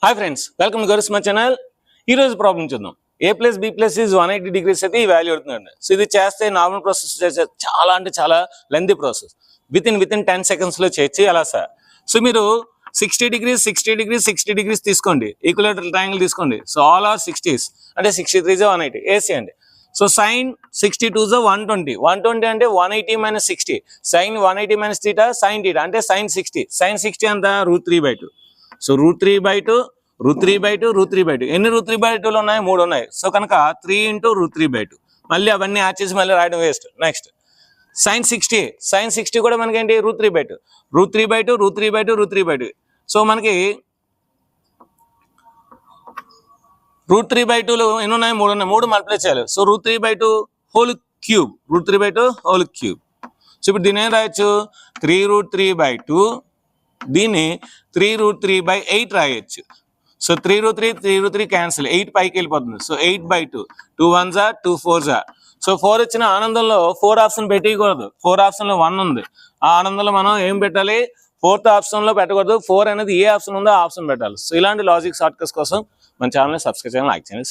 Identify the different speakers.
Speaker 1: Hi friends, welcome to గరుస్ my channel. ఈ రోజు ప్రాబ్లం చూద్దాం. a plus B plus is 180 degrees అయితే ఈ వాల్యూ అవుతుందండి. సో ఇది చేస్తే నార్మల్ ప్రాసెస్ చేస్తే చాలా అంటే చాలా lengthy process. With in 10 seconds లో చేయొచ్చు. అలా సార్, సో మీరు 60 degrees 60 degrees 60 degrees తీసుకోండి, ఈక్వలేటరల్ ట్రయాంగిల్ తీసుకోండి. సో ఆల్ ఆర్ 60s అంటే 63 180 ఏసీ అండి. సో సైన్ 62 120 120 అంటే 180 - 60 సైన్ 180 - θ సైన్ θ అంటే సైన్ 60 సైన్ 60 అంతా √3/2. సో √3/2 √3/2 √3/2 ఎన్ని √3/2లు ఉన్నాయి? 3 ఉన్నాయి. సో కనుక 3 × √3/2 మళ్ళీ అవన్నీ యాడ్ చేసి మళ్ళీ రాయడం వేస్ట్. నెక్స్ట్ సైన్ 60 కూడా మనకి ఏంటి? √3/2 √3/2 √3/2 √3/2. సో మనకి √3/2లు ఎన్ని ఉన్నాయి? 3 ఉన్నాయి. 3 మల్టిప్లై చేయాలి. So √3/2 whole cube √3/2 whole cube. So ఇప్పుడు దీన్ని ఏం రాయొచ్చు? 3√3/2 దీన్ని 3√3/8 రాయొచ్చు. సో 3√3 క్యాన్సిల్, 8 పైకి వెళ్ళిపోతుంది. So 8/2 2 1s 2 4s. సో 4 వచ్చిన ఆనందంలో 4 ఆప్షన్ పెట్టకూడదు. 4 ఆప్షన్లో 1 ఉంది. ఆ ఆనందంలో మనం ఏం పెట్టాలి? 4th ఆప్షన్లో పెట్టకూడదు. 4 అనేది ఏ ఆప్షన్ ఉందో ఆ ఆప్షన్ పెట్టాలి. సో ఇలాంటి లాజిక్ షార్ట్ కట్స్ కోసం మన ఛానల్ని సబ్స్క్రైబ్ చేయాలి, లైక్ చేయండి.